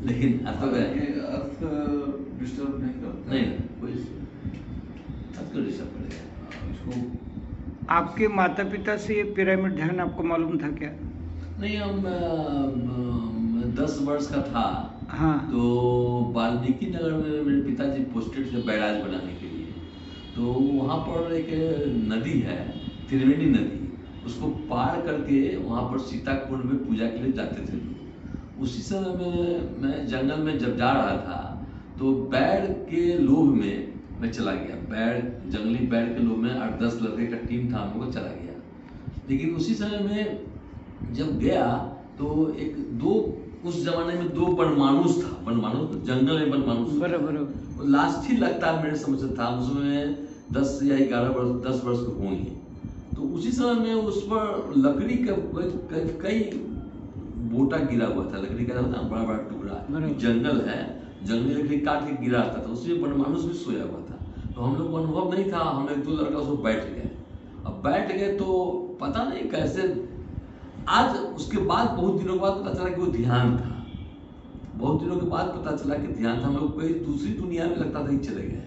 लेकिन अर्थ तो गए ये अर्थ डिस्टर्ब नहीं करता नहीं, कोई अर्थ को डिस्टर्ब करेगा इसको। आपके माता पिता से ये पिरामिड ध्यान आपको मालूम था क्या? नहीं। हम 10 वर्ष का था हाँ। तो वाल्मीकि नगर में मेरे पिताजी पोस्टेड थे बैराज बनाने के लिए। तो वहाँ पर एक नदी है, त्रिवेणी नदी, उसको पार करके वहाँ पर सीता कुंड में पूजा के लिए जाते थे लोग। उसी समय में मैं जंगल में जब जा रहा था तो बैर के लोभ में मैं चला गया। जंगली बैर के लोभ में 8-10 लड़के का टीम था, हम लोग चला गया। लेकिन उसी समय में जब गया तो उस जमाने में 2 बनमानुष था। बनमानुष जंगल में बनमानुष बराबर। लास्ट ही लगता है मेरे समझ से था, उसमें 10 या 11 वर्ष 10 वर्ष के होंगे। तो उसी समय में उस पर लकड़ी का कई बोटा गिरा हुआ था। लकड़ी का होता बड़ा बड़ा टुकड़ा, जंगल है, जंगली लकड़ी काट के गिरा था। तो उसमें बनमानुष भी सोया हुआ था। तो हम लोग को अनुभव नहीं था, हम 1-2 लड़का उसमें बैठ गए। अब बैठ गए तो पता नहीं कैसे आज उसके बाद बहुत दिनों के बाद पता चला कि वो ध्यान था। बहुत दिनों के बाद पता चला कि ध्यान था। हम लोग कोई दूसरी दुनिया में लगता था कि चले गए।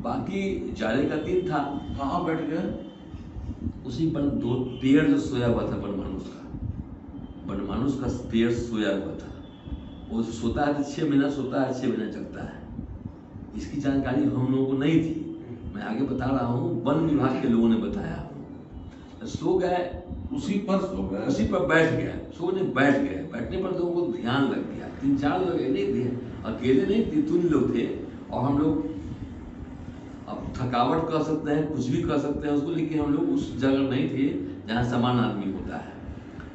बाकी जाड़े का दिन था। कहाँ बैठ गए? उसी पर 2 पेड़ जो सोया हुआ था बनमानुष का पेड़ सोया हुआ था। वो सोता है तो 6 महीना सोता है, 6 महीना जगता है। इसकी जानकारी हम लोगों को नहीं थी। मैं आगे बता रहा हूँ, वन विभाग के लोगों ने बताया। सो गए, उसी पर सो गए, उसी पर बैठ गए, सोने बैठ गए। बैठने पर लोगों को ध्यान लग गया। 3-4 लोग नहीं थे, अकेले नहीं, 3 लोग थे। और हम लोग अब थकावट कह सकते हैं, कुछ भी कह सकते हैं उसको, लेकिन हम लोग उस जगह नहीं थे जहाँ समान आदमी होता है।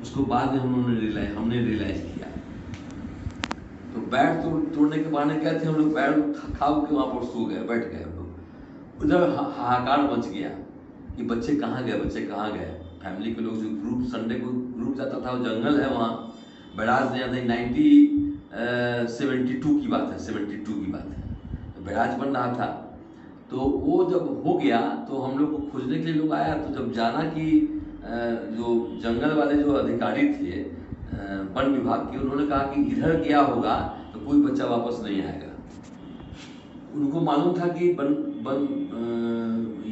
उसको बाद में हमने रियलाइज किया। तो बैठ तोड़ने के बहाने क्या थे, हम लोग पैर खा के वहाँ पर सो गए, बैठ गए। हम लोग उधर हाहाकार मच गया कि बच्चे कहाँ गए, बच्चे कहाँ गए। फैमिली के लोग जो ग्रुप संडे को ग्रुप जाता था, वो जंगल है वहाँ, बैराज नहीं आता। 1972 की बात है, 72 की बात है। बैराज बन रहा था। तो वो जब हो गया तो हम लोग को खोजने के लिए लोग आया। तो जब जाना कि जो जंगल वाले जो अधिकारी थे वन विभाग के, उन्होंने कहा कि इधर गया होगा तो कोई बच्चा वापस नहीं आएगा। उनको मालूम था कि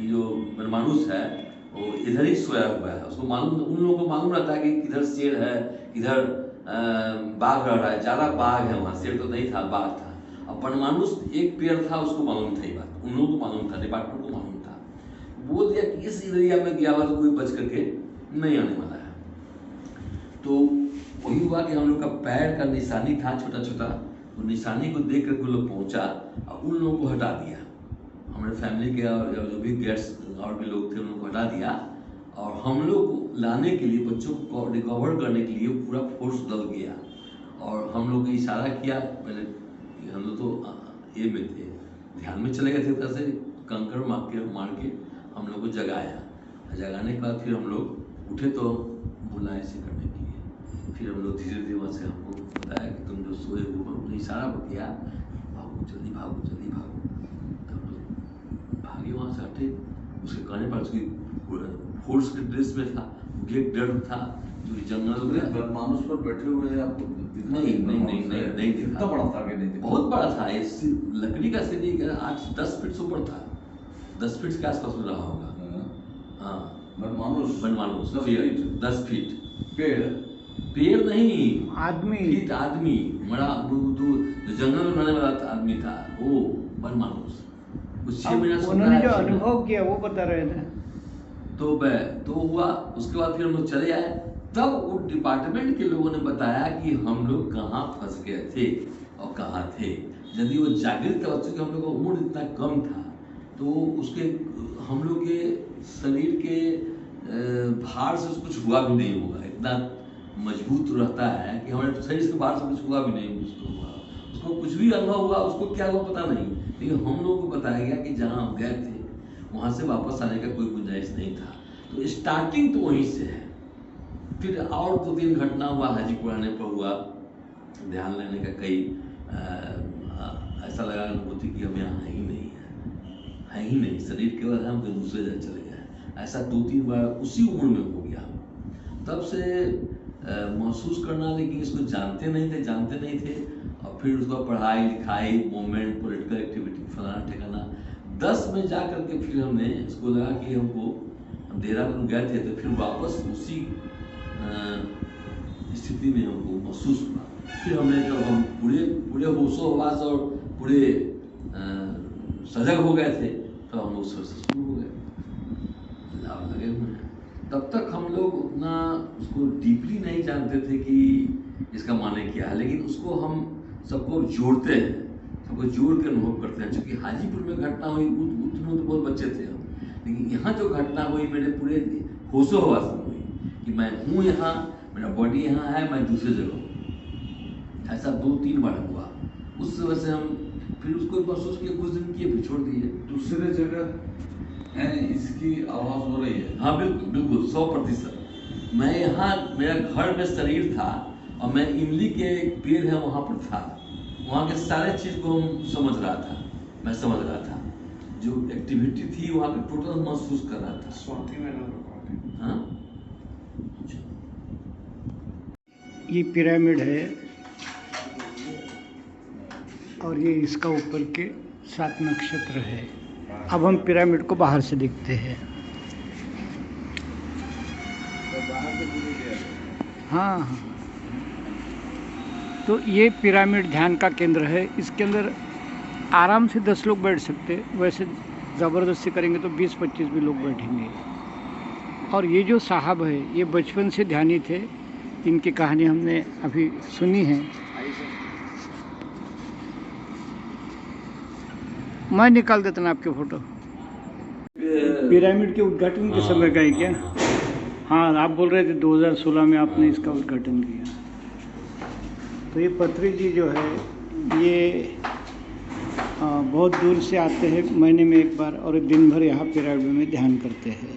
जो बनमानुष है वो इधर ही सोया हुआ है। उसको मालूम, उन लोगों को मालूम रहता है कि किधर शेर है, किधर बाघ रह रहा है। ज़्यादा बाघ है वहाँ, शेर तो नहीं था, बाघ था। अब बनमानुष एक पेड़ था, उसको मालूम था ये बात, उन लोगों को मालूम था, डिपार्टमेंट को मालूम था। बोल दिया कि इस एरिया में गया हुआ तो कोई बच करके नहीं आने वाला है। तो वही हुआ कि हम लोग का पैर का निशानी था छोटा छोटा, वो निशानी को देख करके लोग पहुंचा और उन लोगों को हटा दिया। हमारे फैमिली के और जो भी गेट्स और भी लोग थे, उन लोगों को हटा दिया। और हम लोग लाने के लिए, बच्चों को रिकवर करने के लिए पूरा फोर्स डल गया। और हम लोग ने इशारा किया, पहले हम लोग तो ये में थे, ध्यान में चले गए थे। कैसे कंकड़ मार के हम लोग को जगाया। जगाने के बाद फिर हम लोग उठे तो बुलाए से करने के लिए। फिर हम लोग धीरे धीरे वहाँ से हमको बताया कि तुम जो सोए हो, हमने इशारा किया, भागो जल्दी भागो जल्दी भागो। तो हम लोग भागे वहाँ से, हटे। उसके कहने पर उसकी फोर्स के ड्रेस में था, गेट डर था, जो जंगल में मानुष पर बैठे हुए आपको नहीं कितना बड़ा था कि नहीं? बहुत बड़ा था। ये लकड़ी का सीढ़ी 8-10 फीट से ऊपर था, 10 फीट के आसपास में रहा होगा। हाँ, बनमानुष 10 फीट। पेड़ नहीं, आदमी बड़ा, जो जंगल में रहने वाला आदमी था वो बनमानुष। उन्होंने जो अनुभव किया वो बता रहे थे। तो हुआ। उसके बाद फिर हम लोग चले आए। तब वो डिपार्टमेंट के लोगों ने बताया कि हम लोग कहाँ फंस गए थे और कहाँ थे। यदि वो जागृत था, चूँकि हम लोग का उम्र इतना कम था, तो उसके हम लोग के शरीर के भार से कुछ हुआ भी नहीं होगा। इतना मजबूत रहता है कि हमारे शरीर के भार से कुछ हुआ भी नहीं। उसको कुछ भी अनुभव हुआ, उसको क्या हुआ पता नहीं। लेकिन हम लोगों को बताया गया कि जहाँ हम गए थे वहाँ से वापस आने का कोई गुंजाइश नहीं था। तो स्टार्टिंग तो वहीं से है। फिर और 2-3 घटना हुआ, हाजीपुर आने पर हुआ, ध्यान लेने का कई ऐसा लगा अनुभूति कि हम यहाँ है ही नहीं, शरीर केवल हम दूसरे जगह चले गए। ऐसा 2-3 बार उसी उम्र में हो गया। तब से महसूस करना, लेकिन इसको जानते नहीं थे। और फिर उसका पढ़ाई लिखाई, मूवमेंट, पॉलिटिकल एक्टिविटी, फलाना ठिकाना। 10 में जा करके फिर हमने इसको लगा कि हमको, हम देहरादून गए थे तो फिर वापस उसी स्थिति में हमको महसूस हुआ। फिर हमने, जब हम पूरे होशो हवास और पूरे सजग हो गए थे, तो हम उस से शुरू हो गए, लाभ लगे हुए हैं। तब तक हम लोग उतना उसको डीपली नहीं जानते थे कि इसका माने क्या है, लेकिन उसको हम सबको जोड़ते हैं, सबको जोड़ के अनुभव करते हैं। क्योंकि हाजीपुर में घटना हुई, उतने तो बहुत बच्चे थे हम, लेकिन यहाँ जो घटना हुई मेरे पूरे होशो हवास में हुई कि मैं हूँ यहाँ, मेरा बॉडी यहाँ है, मैं दूसरे जगह हूँ। ऐसा 2-3 बार हुआ। उस वजह से हम फिर उसको महसूस किए, कुछ दिन किए, फिर छोड़ दिए। दूसरे जगह इसकी आवाज हो रही है। हाँ बिल्कुल 100%। मैं यहाँ, मेरा घर में शरीर था और मैं इमली के एक पेड़ है वहाँ पर था, वहाँ के सारे चीज़ को हम समझ रहा था, मैं समझ रहा था, जो एक्टिविटी थी वहाँ पे टोटल महसूस कर रहा था। स्वाति में हाँ, ये पिरामिड है और ये इसका ऊपर के 7 नक्षत्र है। अब हम पिरामिड को बाहर से देखते हैं। हाँ हाँ, तो ये पिरामिड ध्यान का केंद्र है। इसके अंदर आराम से 10 लोग बैठ सकते, वैसे ज़बरदस्ती करेंगे तो 20-25 भी लोग बैठेंगे। और ये जो साहब है, ये बचपन से ध्यानी थे, इनकी कहानी हमने अभी सुनी है। मैं निकाल देता ना आपके फोटो। पिरामिड के उद्घाटन के समय का है क्या? हाँ, आप बोल रहे थे 2016 में आपने इसका उद्घाटन किया। तो ये पत्री जी जो है, ये बहुत दूर से आते हैं, महीने में एक बार, और दिन भर यहाँ पिरामिड में ध्यान करते हैं।